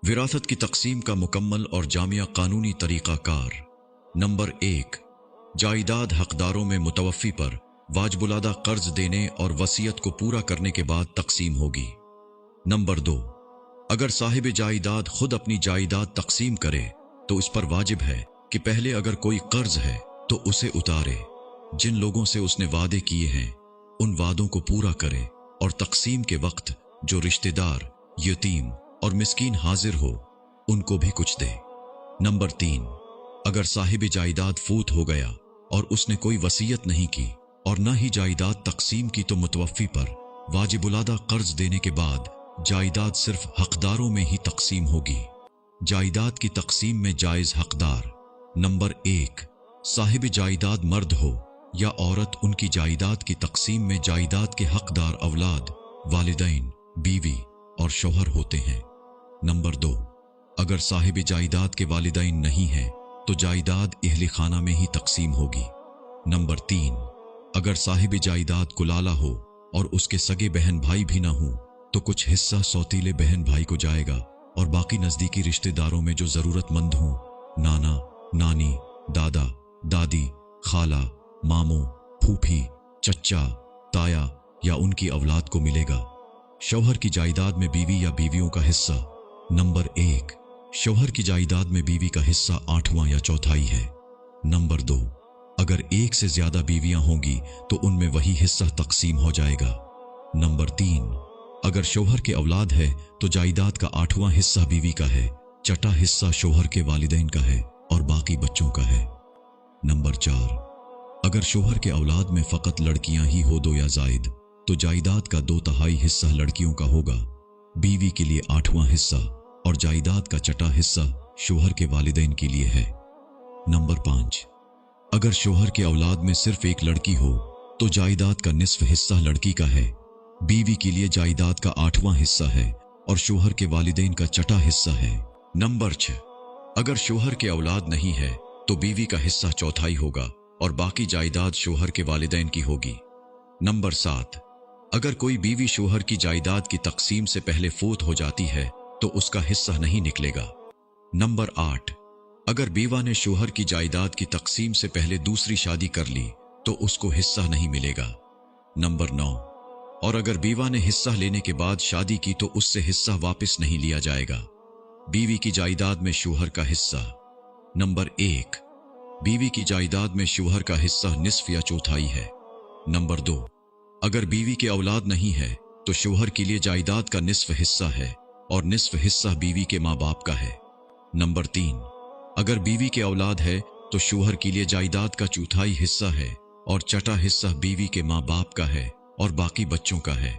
विरासत की तकसीम का मुकम्मल और जामिया कानूनी तरीक़ाकार। नंबर 1, जायदाद हकदारों में मुतवफ़ी पर वाजबुलादा कर्ज देने और वसीयत को पूरा करने के बाद तकसीम होगी। नंबर 2, अगर साहिब जायदाद खुद अपनी जायदाद तकसीम करे तो इस पर वाजिब है कि पहले अगर कोई कर्ज है तो उसे उतारे, जिन लोगों से उसने वादे किए हैं उन वादों को पूरा करे और तकसीम के वक्त जो रिश्तेदार, यतीम और मिस्कीन हाजिर हो उनको भी कुछ दे। नंबर 3, अगर साहिब जायदाद फूत हो गया और उसने कोई वसीयत नहीं की और न ही जायदाद तकसीम की तो मुतवफ़ी पर वाजिबुलादा कर्ज देने के बाद जायदाद सिर्फ हकदारों में ही तकसीम होगी। जायदाद की तकसीम में जायज हकदार। नंबर 1, साहिब जायदाद मर्द हो या औरत, उनकी जायदाद की तकसीम में जायदाद के हकदार औलाद, वालिदैन, बीवी और शौहर होते हैं। नंबर 2, अगर साहिब जायदाद के वालिदैन नहीं हैं तो जायदाद अहले खाना में ही तकसीम होगी। नंबर 3, अगर साहिब जायदाद कुलाला हो और उसके सगे बहन भाई भी ना हो तो कुछ हिस्सा सौतीले बहन भाई को जाएगा और बाकी नजदीकी रिश्तेदारों में जो जरूरतमंद हों, नाना, नानी, दादा, दादी, खाला, मामू, फूफी, चच्चा, ताया या उनकी औलाद को मिलेगा। शौहर की जायदाद में बीवी या बीवियों का हिस्सा। नंबर 1, शौहर की जायदाद में बीवी का हिस्सा 8वां या चौथाई है। नंबर 2, अगर एक से ज्यादा बीवियां होंगी तो उनमें वही हिस्सा तकसीम हो जाएगा। नंबर 3, अगर शौहर के औलाद है तो जायदाद का 8वां हिस्सा बीवी का है, छठा हिस्सा शौहर के वालिदैन का है और बाकी बच्चों का है। नंबर 4, अगर शौहर के औलाद में फकत लड़कियां ही हो 2 या जायद तो जायदाद का 2/3 हिस्सा लड़कियों का होगा, बीवी के लिए 8वां हिस्सा और जायदाद का छठा हिस्सा शौहर के वालिदैन के लिए है। नंबर 5, अगर शौहर के औलाद में सिर्फ एक लड़की हो तो जायदाद का निस्फ हिस्सा लड़की का है, बीवी के लिए जायदाद का 8वां हिस्सा है और शौहर के वालिदैन का छठा हिस्सा है। नंबर 6, अगर शौहर के औलाद नहीं है तो बीवी का हिस्सा चौथाई होगा और बाकी जायदाद शौहर के वालिदैन की होगी। नंबर 7, अगर कोई बीवी शौहर की जायदाद की तकसीम से पहले फौत हो जाती है तो उसका हिस्सा नहीं निकलेगा। नंबर 8, अगर बीवा ने शौहर की जायदाद की तकसीम से पहले दूसरी शादी कर ली तो उसको हिस्सा नहीं मिलेगा। नंबर 9, और अगर बीवा ने हिस्सा लेने के बाद शादी की तो उससे हिस्सा वापस नहीं लिया जाएगा। बीवी की जायदाद में शौहर का हिस्सा। नंबर 1, बीवी की जायदाद में शौहर का हिस्सा निस्फ या चौथाई है। नंबर 2, अगर बीवी के औलाद नहीं है तो शौहर के लिए जायदाद का निस्फ हिस्सा है और निस्फ हिस्सा बीवी के माँ बाप का है। नंबर 3, अगर बीवी के औलाद है तो शौहर के लिए जायदाद का चौथाई हिस्सा है और छठा हिस्सा बीवी के माँ बाप का है और बाकी बच्चों का है।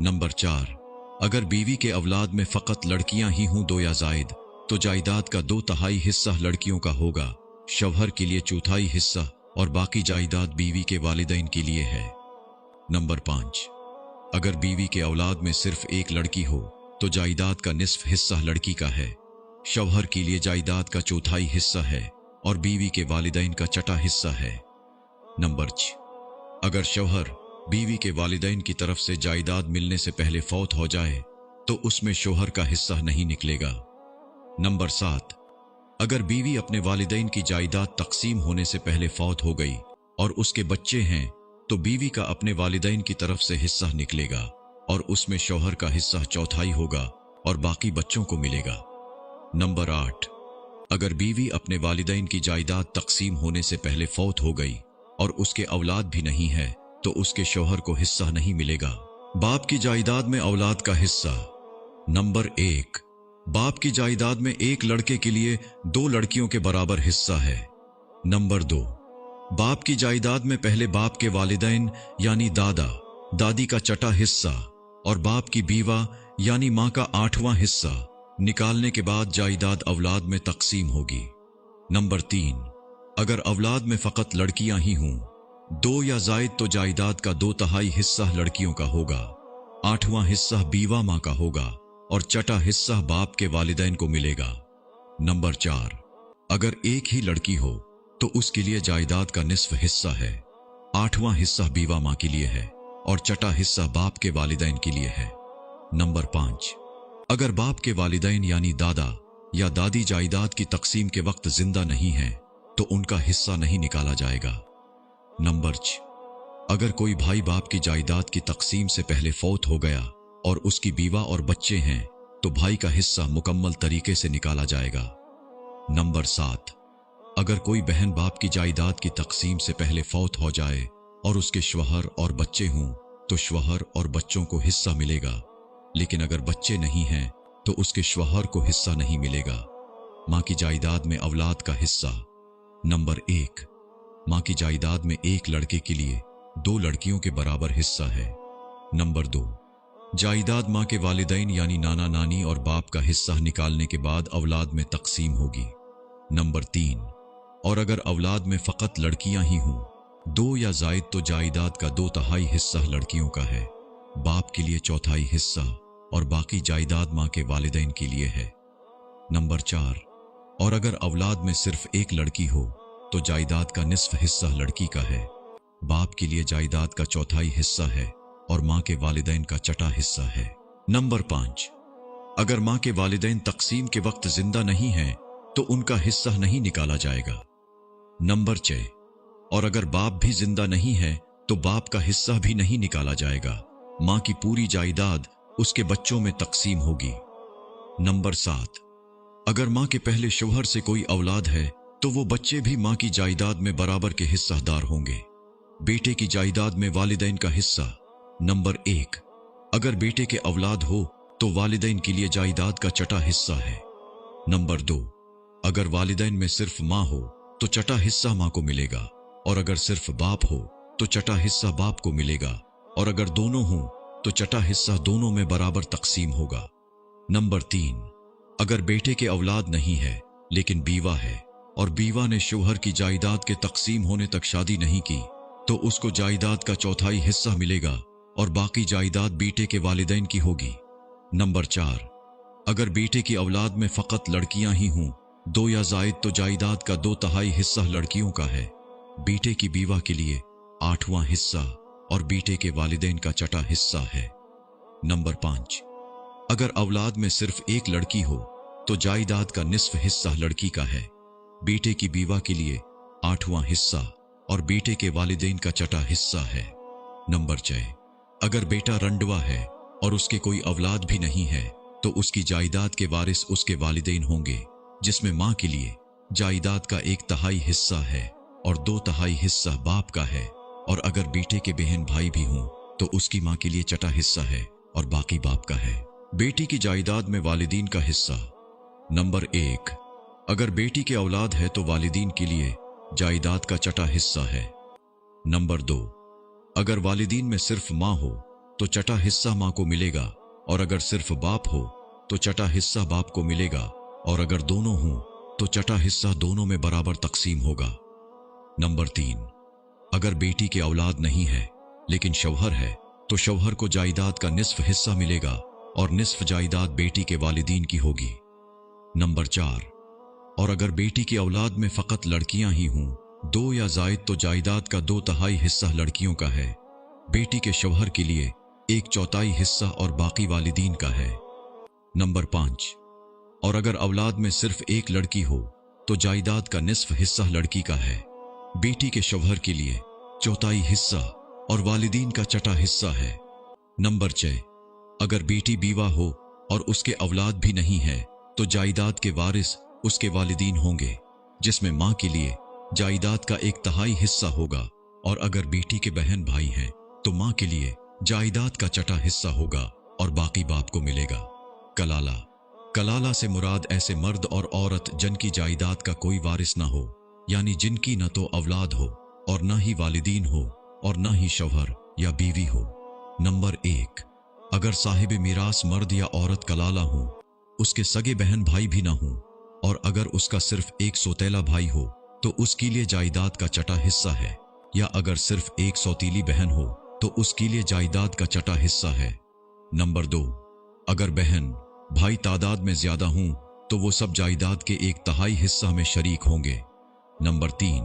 नंबर 4, अगर बीवी के औलाद में फकत लड़कियां ही हों 2 या जायद तो जायदाद का 2/3 हिस्सा लड़कियों का होगा, शौहर के लिए चौथाई हिस्सा और बाकी जायदाद बीवी के वालिदैन के लिए है। नंबर 5, अगर बीवी के औलाद में सिर्फ एक लड़की हो तो जायदाद का निस्फ हिस्सा लड़की का है, शौहर के लिए जायदाद का चौथाई हिस्सा है और बीवी के वालिदैन का छठा हिस्सा है। नंबर 6, अगर शौहर बीवी के वालिदैन की तरफ से जायदाद मिलने से पहले फौत हो जाए तो उसमें शौहर का हिस्सा नहीं निकलेगा। नंबर 7, अगर बीवी अपने वालिदैन की जायदाद तकसीम होने से पहले फौत हो गई और उसके बच्चे हैं तो बीवी का अपने वालिदैन की तरफ से हिस्सा निकलेगा और उसमें शौहर का हिस्सा चौथाई होगा और बाकी बच्चों को मिलेगा। नंबर 8, अगर बीवी अपने वालिदैन की जायदाद तकसीम होने से पहले फौत हो गई और उसके औलाद भी नहीं है तो उसके शौहर को हिस्सा नहीं मिलेगा। बाप की जायदाद में औलाद का हिस्सा। नंबर 1, बाप की जायदाद में एक लड़के के लिए 2 लड़कियों के बराबर हिस्सा है। नंबर 2, बाप की जायदाद में पहले बाप के वालिदैन यानी दादा दादी का छठा हिस्सा और बाप की बीवा यानी मां का 8वां हिस्सा निकालने के बाद जायदाद औलाद में तकसीम होगी। नंबर 3, अगर औलाद में फकत लड़कियां ही हों 2 या जायद तो जायदाद का 2/3 हिस्सा लड़कियों का होगा, 8वां हिस्सा बीवा मां का होगा और छठा हिस्सा बाप के वालिदैन को मिलेगा। नंबर 4, अगर एक ही लड़की हो तो उसके लिए जायदाद का निस्फ हिस्सा है, 8वां हिस्सा बीवा मां के लिए है और छठा हिस्सा बाप के वालिदैन के लिए है। नंबर 5, अगर बाप के वालिदैन यानी दादा या दादी जायदाद की तकसीम के वक्त जिंदा नहीं हैं तो उनका हिस्सा नहीं निकाला जाएगा। नंबर 6, अगर कोई भाई बाप की जायदाद की तकसीम से पहले फौत हो गया और उसकी बीवा और बच्चे हैं तो भाई का हिस्सा मुकम्मल तरीके से निकाला जाएगा। नंबर 7, अगर कोई बहन बाप की जायदाद की तकसीम से पहले फौत हो जाए और उसके शौहर और बच्चे हों तो शौहर और बच्चों को हिस्सा मिलेगा, लेकिन अगर बच्चे नहीं हैं तो उसके शौहर को हिस्सा नहीं मिलेगा। मां की जायदाद में औलाद का हिस्सा। नंबर 1, मां की जायदाद में एक लड़के के लिए 2 लड़कियों के बराबर हिस्सा है। नंबर 2, जायदाद मां के वालिदैन यानी नाना नानी और बाप का हिस्सा निकालने के बाद औलाद में तकसीम होगी। नंबर 3, और अगर औलाद में फ़कत लड़कियां ही हों 2 या ज़ायद तो जायदाद का 2/3 हिस्सा लड़कियों का है, बाप के लिए 1/4 हिस्सा और बाकी जायदाद मां के वालिदैन के लिए है। नंबर 4, और अगर औलाद में सिर्फ एक लड़की हो तो जायदाद का निस्फ हिस्सा लड़की का है, बाप के लिए जायदाद का 1/4 हिस्सा है और मां के वालिदैन का 1/4 हिस्सा है। नंबर 5, अगर मां के वालिदैन तकसीम के वक्त जिंदा नहीं हैं तो उनका हिस्सा नहीं निकाला जाएगा। नंबर 6, और अगर बाप भी जिंदा नहीं है तो बाप का हिस्सा भी नहीं निकाला जाएगा, मां की पूरी जायदाद उसके बच्चों में तकसीम होगी। नंबर 7, अगर मां के पहले शौहर से कोई औलाद है तो वो बच्चे भी मां की जायदाद में बराबर के हिस्सेदार होंगे। बेटे की जायदाद में वालिदैन का हिस्सा। नंबर 1, अगर बेटे के औलाद हो तो वालिदैन के लिए जायदाद का 1/4 हिस्सा है। नंबर 2, अगर वालिदैन में सिर्फ मां हो तो 1/4 हिस्सा मां को मिलेगा, और अगर सिर्फ बाप हो तो 1/4 हिस्सा बाप को मिलेगा, और अगर दोनों हों तो 1/4 हिस्सा दोनों में बराबर तकसीम होगा। नंबर 3, अगर बेटे के औलाद नहीं है लेकिन बीवा है और बीवा ने शौहर की जायदाद के तकसीम होने तक शादी नहीं की तो उसको जायदाद का 1/4 हिस्सा मिलेगा और बाकी जायदाद बेटे के वालिदैन की होगी। नंबर 4, अगर बेटे की औलाद में फ़कत लड़कियां ही हों 2 या ज़ायद तो जायदाद का 2/3 हिस्सा लड़कियों का है, बेटे की बीवा के लिए 8वां हिस्सा और बेटे के वालिदैन का 1/4 हिस्सा है। नंबर 5, अगर औलाद में सिर्फ एक लड़की हो तो जायदाद का निस्फ हिस्सा लड़की का है, बेटे की बीवा के लिए 8वां हिस्सा और बेटे के वालिदैन का 1/4 हिस्सा है। नंबर 6, अगर बेटा रंडवा है और उसके कोई औलाद भी नहीं है तो उसकी जायदाद के वारिस उसके वालिदैन होंगे, जिसमें मां के लिए जायदाद का 1/3 हिस्सा है और 2/3 हिस्सा बाप का है, और अगर बेटे के बहन भाई भी हों तो उसकी मां के लिए 1/4 हिस्सा है और बाकी बाप का है। बेटी की जायदाद में वालिदीन का हिस्सा। नंबर 1, अगर बेटी के औलाद है तो वालिदीन के लिए जायदाद का 1/4 हिस्सा है। नंबर 2, अगर वालिदीन में सिर्फ मां हो तो 1/4 हिस्सा मां को मिलेगा, और अगर सिर्फ बाप हो तो 1/4 हिस्सा बाप को मिलेगा, और अगर दोनों हों तो 1/4 हिस्सा दोनों में बराबर तकसीम होगा। नंबर 3, अगर बेटी के औलाद नहीं है लेकिन शौहर है तो शौहर को जायदाद का निस्फ हिस्सा मिलेगा और निस्फ जायदाद बेटी के वालिदीन की होगी। नंबर 4, और अगर बेटी की औलाद में फ़कत लड़कियां ही हों 2 या ज़ायद तो जायदाद का 2/3 हिस्सा लड़कियों का है, बेटी के शौहर के लिए 1/4 हिस्सा और बाकी वालिदीन का है। नंबर 5, और अगर औलाद में सिर्फ एक लड़की हो तो जायदाद का निस्फ हिस्सा लड़की का है, बेटी के शौहर के लिए 1/4 हिस्सा और वालिदीन का 1/4 हिस्सा है। नंबर 6, अगर बेटी बीवा हो और उसके औलाद भी नहीं है तो जायदाद के वारिस उसके वालिदीन होंगे, जिसमें मां के लिए जायदाद का 1/3 हिस्सा होगा, और अगर बेटी के बहन भाई हैं तो मां के लिए जायदाद का 1/4 हिस्सा होगा और बाकी बाप को मिलेगा। कलाला। कलाला से मुराद ऐसे मर्द और औरत जिनकी जायदाद का कोई वारिस ना हो, यानी जिनकी न तो औलाद हो और न ही वालिदीन हो और न ही शौहर या बीवी हो। नंबर 1, अगर साहिब मीरास मर्द या औरत कलाला हो, उसके सगे बहन भाई भी ना हो, और अगर उसका सिर्फ एक सौतेला भाई हो तो उसके लिए जायदाद का 1/4 हिस्सा है, या अगर सिर्फ एक सौतीली बहन हो तो उसके लिए जायदाद का 1/4 हिस्सा है। नंबर 2, अगर बहन भाई तादाद में ज्यादा हों तो वो सब जायदाद के 1/3 हिस्सा में शरीक होंगे। नंबर 3,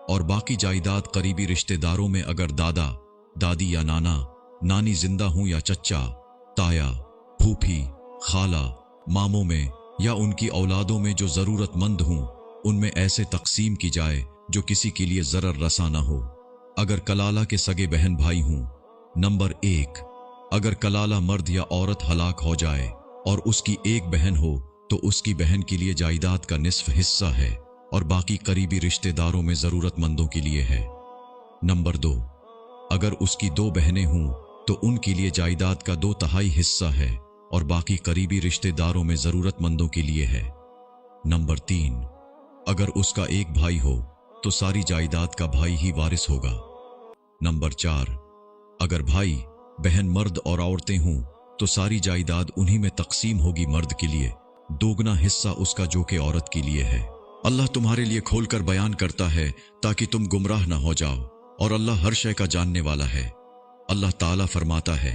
और बाकी जायदाद करीबी रिश्तेदारों में अगर दादा दादी या नाना नानी जिंदा हों या चच्चा ताया फूफी खाला, मामों में या उनकी औलादों में जो ज़रूरतमंद हों, उनमें ऐसे तकसीम की जाए जो किसी के लिए ज़रर रसा ना हो। अगर कलाला के सगे बहन भाई हों। नंबर 1, अगर कलाला मर्द या औरत हलाक हो जाए और उसकी एक बहन हो तो उसकी बहन के लिए जायदाद का निस्फ हिस्सा है और बाकी करीबी रिश्तेदारों में ज़रूरतमंदों के लिए है। नंबर 2, अगर उसकी 2 बहनें हों तो उनके लिए जायदाद का 2/3 हिस्सा है और बाकी करीबी रिश्तेदारों में ज़रूरतमंदों के लिए है। नंबर 3, अगर उसका एक भाई हो तो सारी जायदाद का भाई ही वारिस होगा। नंबर 4, अगर भाई बहन मर्द और औरतें हों तो सारी जायदाद उन्हीं में तकसीम होगी। मर्द के लिए दोगुना हिस्सा उसका जो कि औरत के लिए है। अल्लाह तुम्हारे लिए खोलकर बयान करता है ताकि तुम गुमराह ना हो जाओ, और अल्लाह हर शय का जानने वाला है। अल्लाह ताला फरमाता है,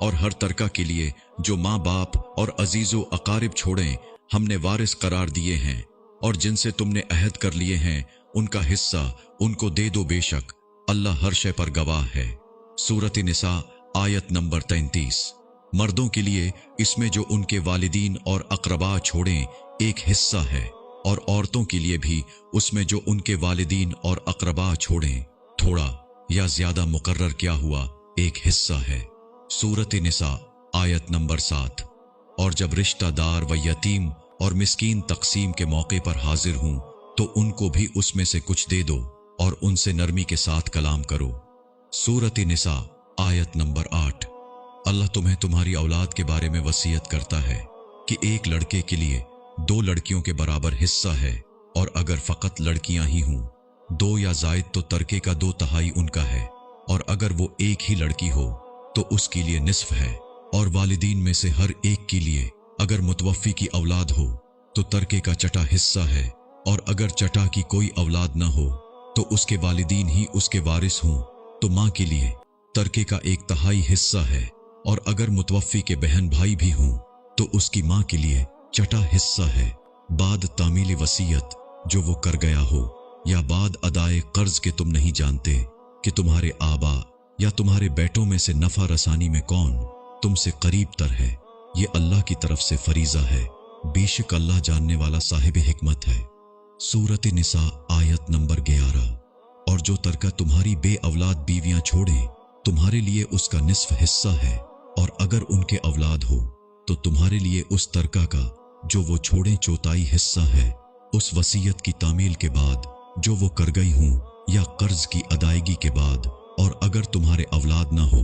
और हर तरका के लिए जो माँ बाप और अजीजो अकारिब छोड़ें हमने वारिस करार दिए हैं, और जिनसे तुमने अहद कर लिए हैं उनका हिस्सा उनको दे दो, बेशक अल्लाह हर शय पर गवाह है। सूरत निसा आयत नंबर 33। मर्दों के लिए इसमें जो उनके वालिदीन और अकरबा छोड़ें एक हिस्सा है, और औरतों के लिए भी उसमें जो उनके वालिदीन और अकरबा छोड़ें थोड़ा या ज्यादा मुकर्रर किया हुआ एक हिस्सा है। सूरत निसा आयत नंबर 7। और जब रिश्तेदार व यतीम और मिस्कीन तकसीम के मौके पर हाजिर हों तो उनको भी उसमें से कुछ दे दो और उनसे नरमी के साथ कलाम करो। सूरत निसा आयत नंबर 8। अल्लाह तुम्हें तुम्हारी औलाद के बारे में वसीयत करता है कि एक लड़के के लिए 2 लड़कियों के बराबर हिस्सा है, और अगर फकत लड़कियां ही हों 2 या जायद तो तरके का 2/3 उनका है, और अगर वो एक ही लड़की हो तो उसके लिए निस्फ है। और वालिदीन में से हर एक के लिए अगर मुतवफ़ी की औलाद हो तो तरके का चटा हिस्सा है, और अगर चटा की कोई औलाद ना हो तो उसके वालिदीन ही उसके वारिस हों तो माँ के लिए तरके का 1/3 हिस्सा है, और अगर मुतवफ़ी के बहन भाई भी हों तो उसकी माँ के लिए चटा हिस्सा है, बाद तामील वसीयत जो वो कर गया हो, या बाद अदाए कर्ज के तुम नहीं जानते कि तुम्हारे आबा या तुम्हारे बेटों में से नफा रसानी में कौन तुमसे करीब तर है। ये अल्लाह की तरफ से फरीजा है, बेशक अल्लाह जानने वाला साहिब हिकमत है। सूरत निसा आयत नंबर 11। और जो तरका तुम्हारी बे औलाद बीवियां छोड़ें तुम्हारे लिए उसका निस्फ हिस्सा है, और अगर उनके औलाद हो तो तुम्हारे लिए उस तरका का जो वो छोड़ें 4/4 हिस्सा है, उस वसीयत की तामील के बाद जो वो कर गई हों या कर्ज की अदायगी के बाद। और अगर तुम्हारे औलाद ना हो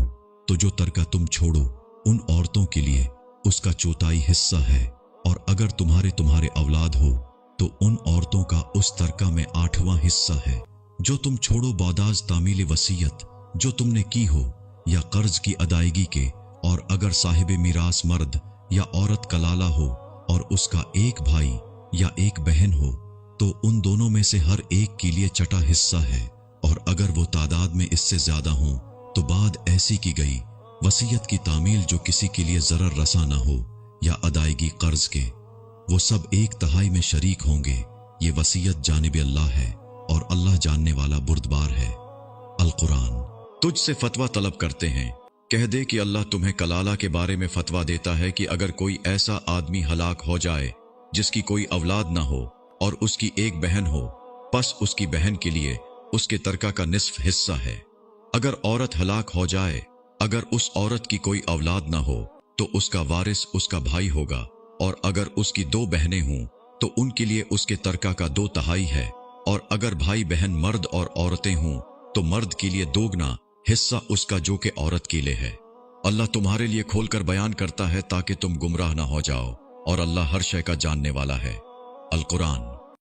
तो जो तरका तुम छोड़ो उन औरतों के लिए उसका 4/4 हिस्सा है, और अगर तुम्हारे औलाद हो तो उन औरतों का उस तरका में 8वां हिस्सा है जो तुम छोड़ो, बौदाज तामील वसीयत जो तुमने की हो या कर्ज की अदायगी के। और अगर साहिब मीरास मर्द या औरत कलाला हो और उसका एक भाई या एक बहन हो तो उन दोनों में से हर एक के लिए चटा हिस्सा है, और अगर वो तादाद में इससे ज्यादा हों तो बाद ऐसी की गई वसीयत की तामील जो किसी के लिए जरर रसा ना हो या अदायगी कर्ज के, वो सब 1/3 में शरीक होंगे। ये वसीयत जानिब अल्लाह है, और अल्लाह जानने वाला बुर्दबार है। अल कुरान। तुझसे फतवा तलब करते हैं, कह दे कि अल्लाह तुम्हें कलाला के बारे में फतवा देता है कि अगर कोई ऐसा आदमी हलाक हो जाए जिसकी कोई औलाद ना हो और उसकी एक बहन हो, बस उसकी बहन के लिए उसके तरका का निस्फ हिस्सा है। अगर औरत हलाक हो जाए, अगर उस औरत की कोई औलाद ना हो तो उसका वारिस उसका भाई होगा, और अगर उसकी 2 बहनें हों तो उनके लिए उसके तरका का 2/3 है, और अगर भाई बहन मर्द और औरतें हों तो मर्द के लिए दोगुना हिस्सा उसका जो कि औरत के लिए है। अल्लाह तुम्हारे लिए खोलकर बयान करता है ताकि तुम गुमराह ना हो जाओ, और अल्लाह हर शय का जानने वाला है। अल कुरान।